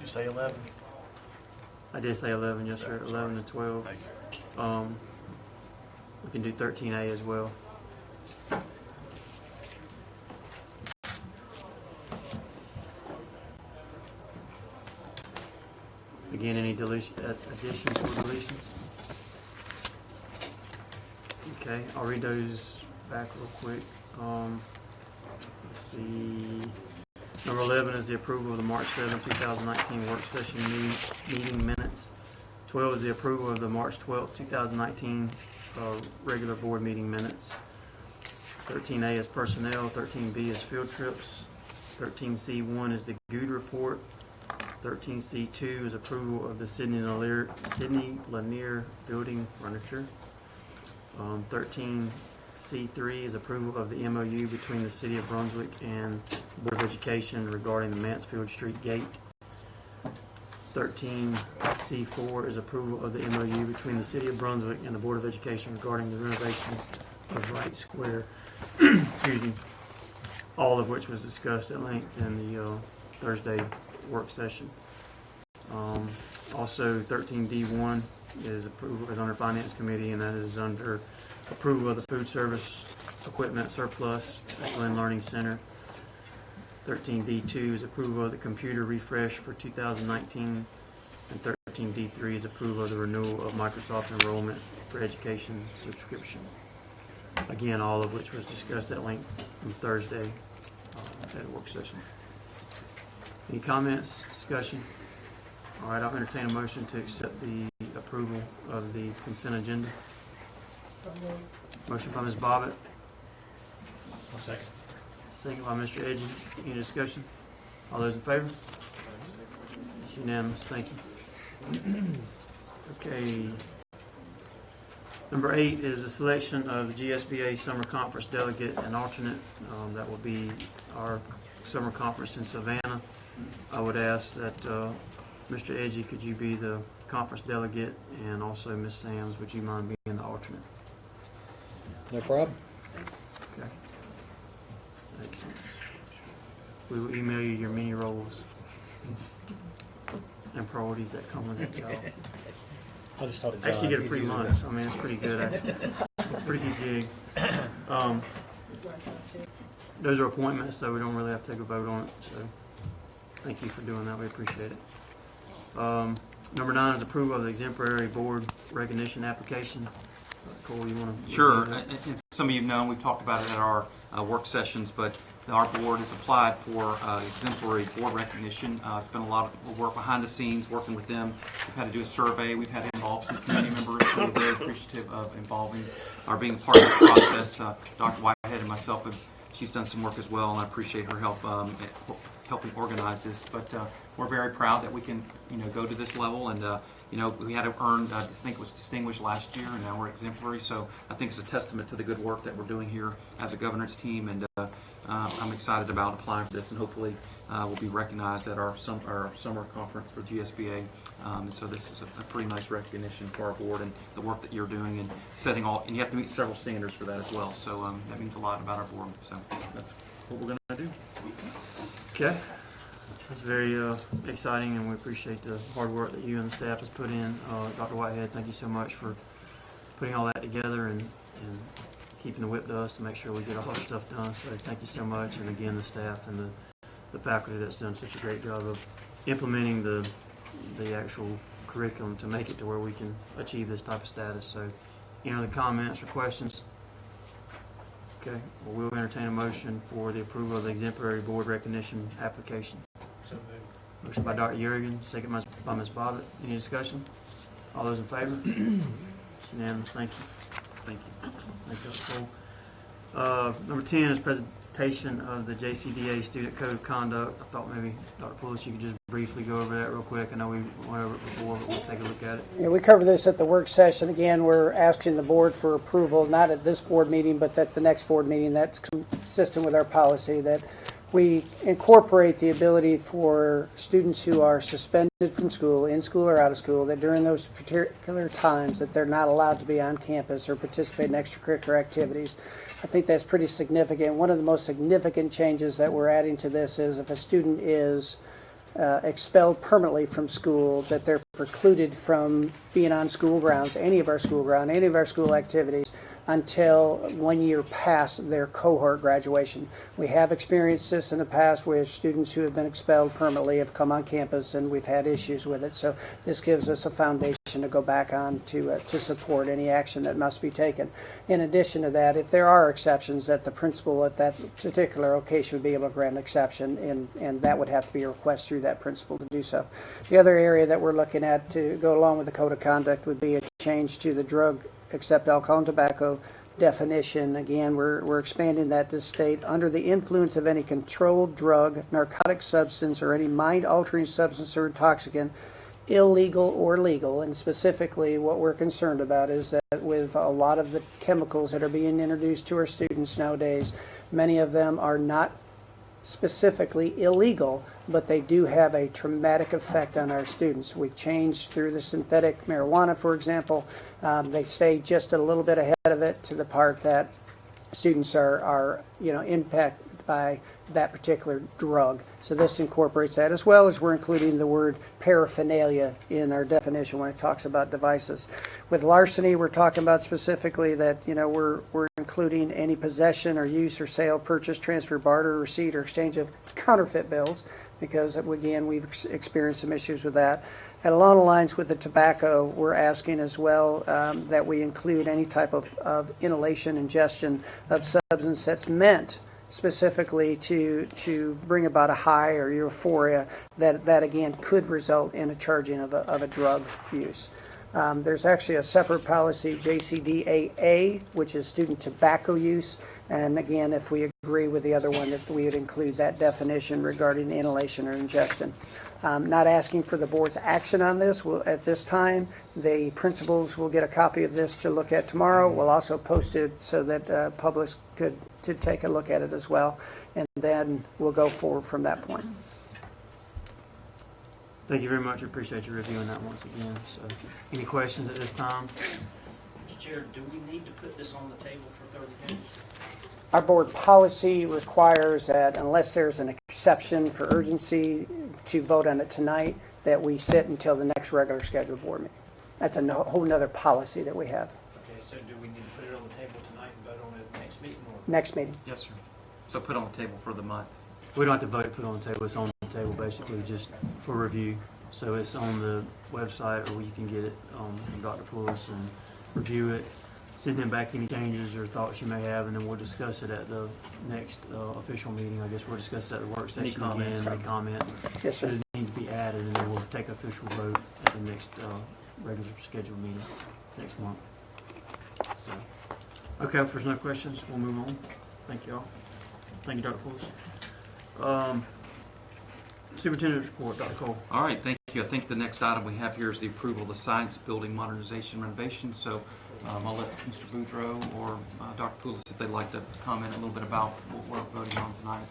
You say 11? I did say 11, yes, sir. 11 and 12. We can do 13A as well. Again, any additions or deletions? Okay, I'll read those back real quick. Let's see. Number 11 is the approval of the March 7, 2019 work session meeting minutes. 12 is the approval of the March 12, 2019 regular board meeting minutes. 13A is personnel. 13B is field trips. 13C1 is the Good report. 13C2 is approval of the Sidney Lanier building furniture. 13C3 is approval of the MOU between the City of Brunswick and Board of Education regarding the Mansfield Street gate. 13C4 is approval of the MOU between the City of Brunswick and the Board of Education regarding the renovations of Wright Square. Excuse me. All of which was discussed at length in the Thursday work session. Also, 13D1 is under Finance Committee, and that is under approval of the food service equipment surplus at Glynn Learning Center. 13D2 is approval of the computer refresh for 2019, and 13D3 is approval of the renewal of Microsoft enrollment for education subscription. Again, all of which was discussed at length on Thursday at a work session. Any comments, discussion? All right, I'll entertain a motion to accept the approval of the consent agenda. Motion by Ms. Bobbitt. Second. Second by Mr. Edgy. Any discussion? All those in favor? It's unanimous. Thank you. Okay. Number 8 is the selection of the GSBA Summer Conference delegate and alternate. That will be our summer conference in Savannah. I would ask that Mr. Edgy, could you be the conference delegate, and also Ms. Sams, would you mind being the alternate? No problem. Okay. Excellent. We will email you your mini roles and priorities that come with that job. I'll just talk to John. Actually, you get a free lunch. I mean, it's pretty good, actually. Pretty good gig. Those are appointments, so we don't really have to take a vote on it. So thank you for doing that. We appreciate it. Number 9 is approval of the exemplary board recognition application. Cole, you want to? Sure. And some of you know, we've talked about it at our work sessions, but our board has applied for exemplary board recognition. Spent a lot of work behind the scenes working with them. We've had to do a survey. We've had to involve some community members. We're very appreciative of involving or being a part of the process. Dr. Whitehead and myself, she's done some work as well, and I appreciate her help helping organize this. But we're very proud that we can, go to this level, and we had to earn, I think it was distinguished last year, and now we're exemplary. So I think it's a testament to the good work that we're doing here as a governance team, and I'm excited about applying for this, and hopefully we'll be recognized at our summer conference for GSBA. And so this is a pretty nice recognition for our board and the work that you're doing and setting and you have to meet several standards for that as well. So that means a lot about our board. So that's what we're going to do. Okay. That's very exciting, and we appreciate the hard work that you and the staff has put in. Dr. Whitehead, thank you so much for putting all that together and keeping the whip to us to make sure we get all our stuff done. So thank you so much, and again, the staff and the faculty that's done such a great job of implementing the actual curriculum to make it to where we can achieve this type of status. So any other comments or questions? Okay, well, we'll entertain a motion for the approval of the exemplary board recognition application. Motion by Dr. Yerrigan, second by Ms. Bobbitt. Any discussion? All those in favor? It's unanimous. Thank you. Thank you. Thank you, Dr. Cole. Number 10 is presentation of the JCDA Student Code of Conduct. I thought maybe, Dr. Poulos, you could just briefly go over that real quick. I know we went over it before, but we'll take a look at it. Yeah, we covered this at the work session. Again, we're asking the board for approval, not at this board meeting, but at the next board meeting. That's consistent with our policy that we incorporate the ability for students who are suspended from school, in school or out of school, that during those particular times that they're not allowed to be on campus or participate in extracurricular activities. I think that's pretty significant. One of the most significant changes that we're adding to this is if a student is expelled permanently from school, that they're precluded from being on school grounds, any of our school activities, until 1 year past their cohort graduation. We have experienced this in the past where students who have been expelled permanently have come on campus and we've had issues with it. So this gives us a foundation to go back on to support any action that must be taken. In addition to that, if there are exceptions, that the principal at that particular location would be able to grant an exception, and that would have to be a request through that principal to do so. The other area that we're looking at to go along with the code of conduct would be a change to the drug except alcohol and tobacco definition, again, we're expanding that to state, under the influence of any controlled drug, narcotic substance, or any mind-altering substance or intoxicant, illegal or legal. And specifically, what we're concerned about is that with a lot of the chemicals that are being introduced to our students nowadays, many of them are not specifically illegal, but they do have a traumatic effect on our students. We changed through the synthetic marijuana, for example. They stay just a little bit ahead of it to the part that students are impacted by that particular drug. So this incorporates that, as well as we're including the word paraphernalia in our definition when it talks about devices. With larceny, we're talking about specifically that, we're including any possession or use or sale, purchase, transfer, barter, receipt, or exchange of counterfeit bills, because again, we've experienced some issues with that. And along the lines with the tobacco, we're asking as well that we include any type of inhalation, ingestion of substance that's meant specifically to bring about a high or euphoria that again could result in a charging of a drug use. There's actually a separate policy, JCDAA, which is student tobacco use. And again, if we agree with the other one, that we would include that definition regarding inhalation or ingestion. Not asking for the board's action on this at this time. The principals will get a copy of this to look at tomorrow. We'll also post it so that public could to take a look at it as well, and then we'll go forward from that point. Thank you very much. I appreciate you reviewing that once again. So, any questions at this time? Mr. Chair, do we need to put this on the table for 30 days? Our board policy requires that unless there's an exception for urgency to vote on it tonight, that we sit until the next regular scheduled board meeting. That's a whole nother policy that we have. Okay, so do we need to put it on the table tonight and vote on it next meeting? Or? Next meeting. Yes, sir. So put on the table for the month. We don't have to vote to put it on the table. It's on the table basically just for review. So it's on the website, or you can get it from Dr. Poulos and review it, send them back any changes or thoughts you may have, and then we'll discuss it at the next official meeting. I guess we'll discuss it at the work session again, any comments Yes, sir. that need to be added, and then we'll take official vote at the next regular scheduled meeting next month. So, okay, if there's no questions, we'll move on. Thank you all. Thank you, Dr. Poulos. Superintendent's report, Dr. Cole. All right, thank you. I think the next item we have here is the approval of the science building modernization renovation. So I'll let Mr. Boudreau or Dr. Poulos, if they'd like to comment a little bit about what we're voting on tonight.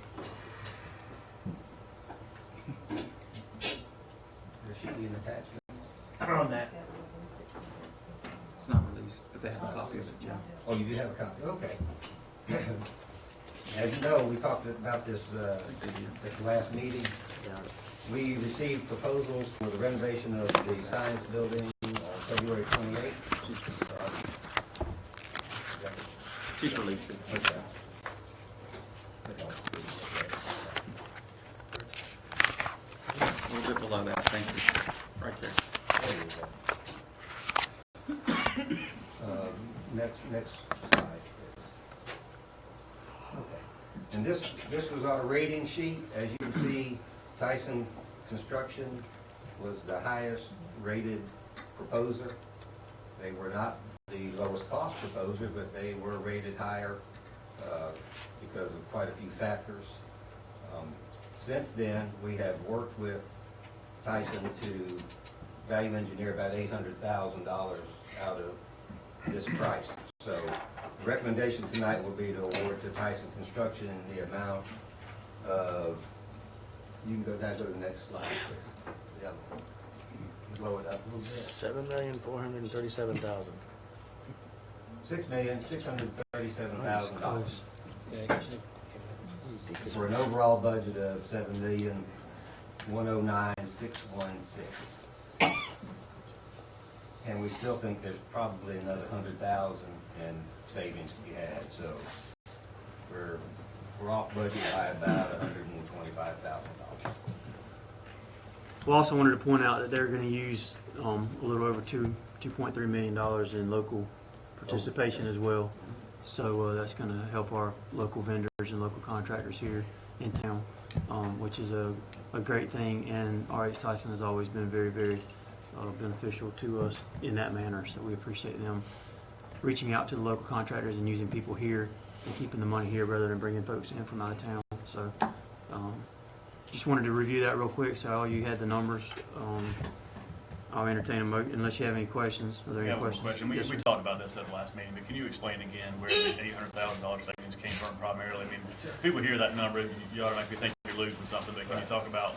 There should be an attachment on that. It's not released, but they have a copy of it, Jim. Oh, you do have a copy, okay. As you know, we talked about this at the last meeting. We received proposals for the renovation of the science building on February 28th. She's released it. Okay. A little bit below that, thank you. Right there. Next slide. Okay. And this was our rating sheet. As you can see, Tyson Construction was the highest rated proposer. They were not the lowest cost proposer, but they were rated higher because of quite a few factors. Since then, we have worked with Tyson to value engineer about $800,000 out of this price. So the recommendation tonight will be to award to Tyson Construction the amount of, you can go down to the next slide. Yeah. Blow it up a little bit. $7,437,000. $6,637,000 for an overall budget of $7,109,616. And we still think there's probably another $100,000 in savings to be had. So we're off budget by about $125,000. We also wanted to point out that they're going to use a little over $2.3 million in local participation as well. So that's going to help our local vendors and local contractors here in town, which is a great thing. And RH Tyson has always been very, very beneficial to us in that manner. So we appreciate them reaching out to the local contractors and using people here and keeping the money here rather than bringing folks in from out of town. So just wanted to review that real quick so all you had the numbers. I'll entertain them unless you have any questions. Are there any questions? Question. Yes, We sir. talked about this at the last meeting, but can you explain again where the $800,000 savings came from primarily? I mean, people hear that number, you automatically think you're losing something, but can you talk about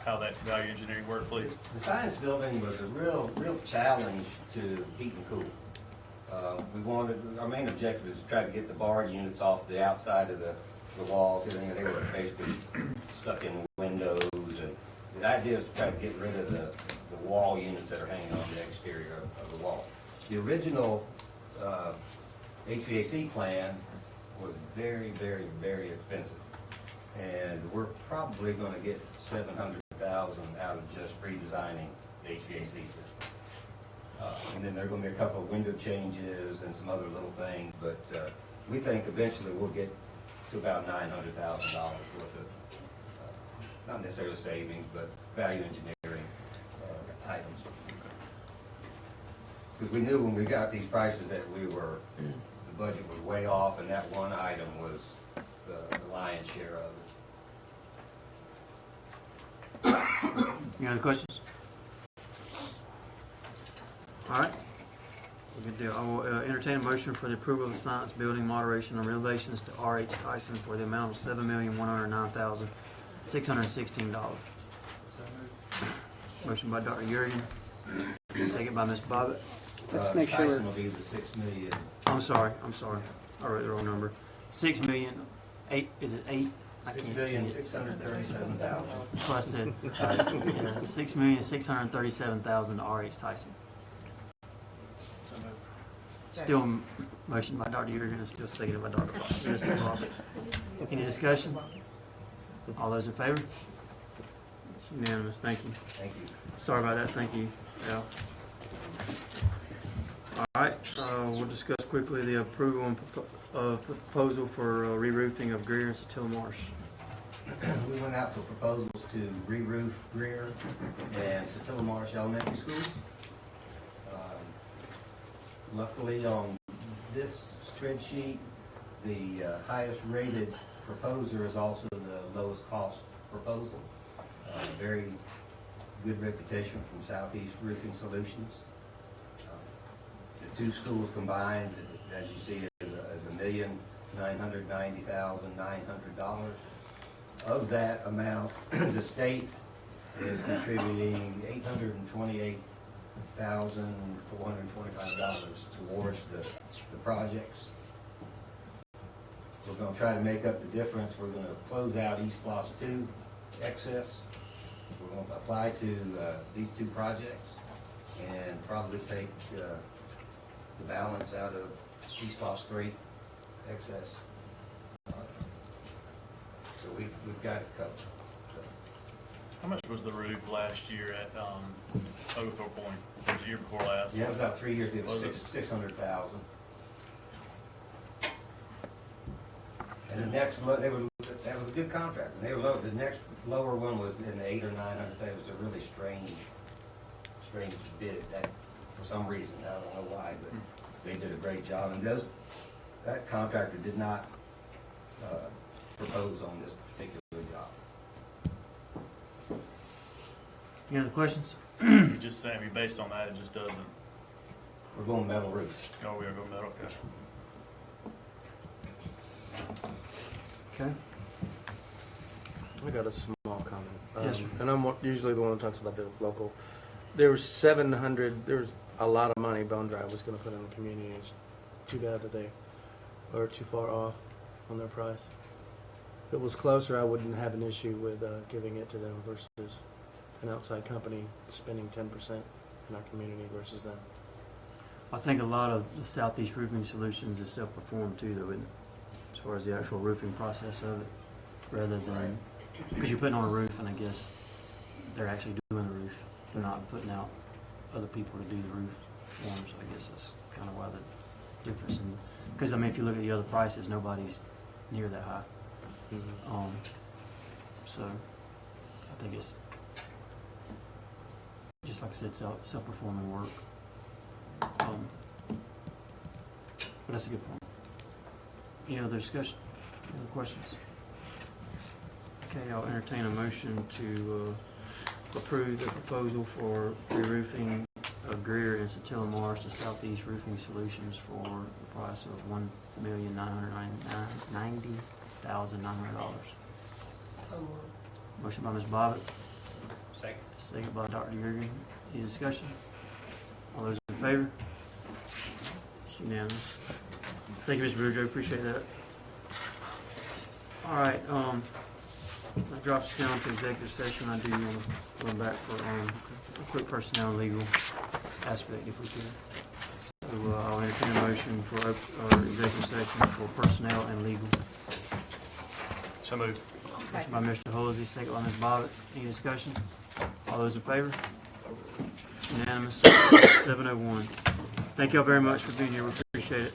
how that value engineering worked, please? The science building was a real challenge to heat and cool. Our main objective is to try to get the bar units off the outside of the walls. Everything, they were basically stuck in windows, and the idea is to try to get rid of the wall units that are hanging on the exterior of the wall. The original HVAC plan was very, very, very expensive, and we're probably going to get $700,000 out of just redesigning the HVAC system. And then there are going to be a couple of window changes and some other little things, but we think eventually we'll get to about $900,000 worth of, not necessarily savings, but value engineering items. Because we knew when we got these prices that the budget was way off, and that one item was the lion's share of it. Any other questions? All right. Good deal. I will entertain a motion for the approval of the science building moderation and renovations to R.H. Tyson for the amount of $7,109,616. Motion by Dr. Jurgen, second by Ms. Bobbitt. Let's make sure. Tyson will be the $6 million. I'm sorry. I wrote the wrong number. 6 million, 8, is it 8? I can't see it. $6,637,000. That's what I said. Yeah, $6,637,000 to R.H. Tyson. Still motion by Dr. Jurgen and still seconded by Dr. Bobbitt. Any discussion? All those in favor? It's unanimous. Thank you. Thank you. Sorry about that. Thank you, Al. All right, we'll discuss quickly the approval and proposal for re-roofing of Greer and Satilla Marsh. We went out for proposals to re-roof Greer and Satilla Marsh Elementary Schools. Luckily, on this spreadsheet, the highest rated proposer is also the lowest cost proposal. Very good reputation from Southeast Roofing Solutions. The two schools combined, as you see, is $1,990,900. Of that amount, the state is contributing $828,425 towards the projects. We're going to try to make up the difference. We're going to close out East Block 2 excess. We're going to apply to these two projects and probably take the balance out of East Block 3 excess. So we've got it covered. How much was the roof last year at Oglethorpe Point? It was the year before last? Yeah, it was about 3 years. It was $600,000. And the next, that was a good contract. And they were low. The next lower one was in the $800,000 or $900,000. It was a really strange bid. That for some reason, I don't know why, but they did a great job. And that contractor did not propose on this particular job. Any other questions? You just saying, based on that, it just doesn't. We're going metal roofs. Oh, we are going metal, okay. Okay. I got a small comment. Yes, sir. And I'm usually the one who talks about the local. There was 700, there was a lot of money Bone Dry was going to put in the community. It's too bad that they are too far off on their price. If it was closer, I wouldn't have an issue with giving it to them versus an outside company spending 10% in our community versus them. I think a lot of the Southeast Roofing Solutions is self-performed too, though, isn't it? As far as the actual roofing process of it, rather than, because you're putting on a roof and I guess they're actually doing the roof. They're not putting out other people to do the roof for them, so I guess that's kind of why the difference in, because I mean, if you look at the other prices, nobody's near that high. Mm-hmm. So I think it's, just like I said, self-performing work. But that's a good point. Any other discussion? Any other questions? Okay, I'll entertain a motion to approve the proposal for re-roofing of Greer and Satilla Mars to Southeast Roofing Solutions for the price of $1,990,900. Motion by Ms. Bobbitt. Second. Second by Dr. Yergin. Any discussion? All those in favor? It's unanimous. Thank you, Mr. Boudreaux. Appreciate that. All right, that drops us down to executive session. I do want to go back for a quick personnel and legal aspect if we could. So I'll entertain a motion for executive session for personnel and legal. So moved. Motion by Mr. Halsey, second by Ms. Bobbitt. Any discussion? All those in favor? Unanimous, 7:01. Thank you all very much for being here. We appreciate it.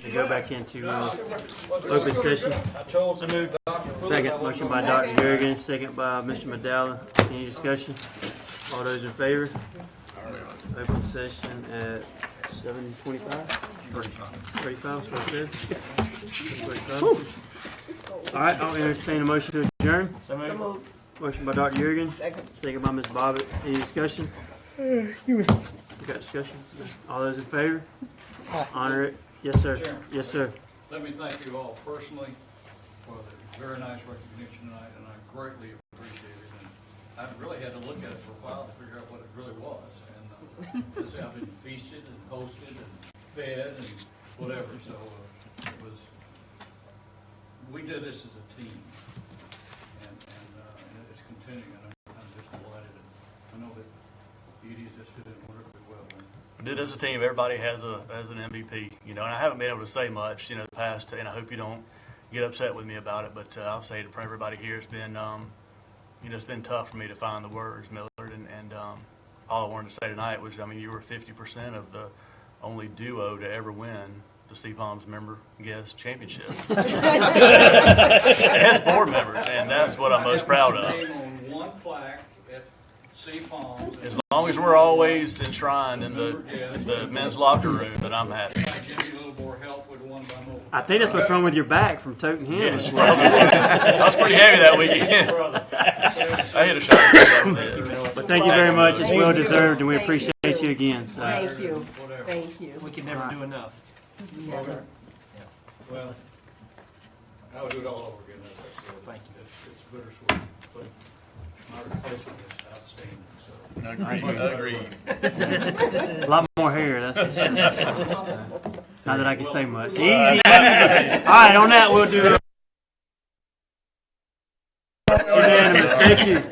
to go back into open session. Second, motion by Dr. Yergin, second by Mr. Medalla. Any discussion? All those in favor? Open session at 7:25? 35, that's what I said. 35. All right, I'll entertain a motion to adjourn. So moved. Motion by Dr. Yergin, second by Ms. Bobbitt. Any discussion? You got discussion? All those in favor? Honor it. Yes, sir. Chairman. Yes, sir. Let me thank you all personally for the very nice recognition tonight, and I greatly appreciate it. And I really had to look at it for a while to figure out what it really was. And I've been feasted and hosted and fed and whatever, so we did this as a team, and it's continuing, and I'm just delighted. I know that Edie has just fit in wonderfully well. We did as a team. Everybody has an MVP, you know, and I haven't been able to say much, you know, the past, and I hope you don't get upset with me about it, but I'll say it for everybody here. It's been, you know, it's been tough for me to find the words, Millard, and all I wanted to say tonight was, I mean, you were 50% of the only duo to ever win the CPOM's member guest championship as board members, and that's what I'm most proud of. On one plaque at CPOM's. As long as we're always enshrined in the men's locker room, then I'm happy. I think that's what's wrong with your back from toting him. Yes, well, I was pretty heavy that weekend. I hit a shot. But thank you very much. It's well deserved, and we appreciate you again. So. Thank you. Thank you. We can never do enough. Never. Well, I would do it all over again. Thank you. It's bittersweet, but my replacement is outstanding. So. Agreed. A lot more hair, that's for sure. Not that I can say much. Easy. All right, on that, we'll do unanimous. Thank you.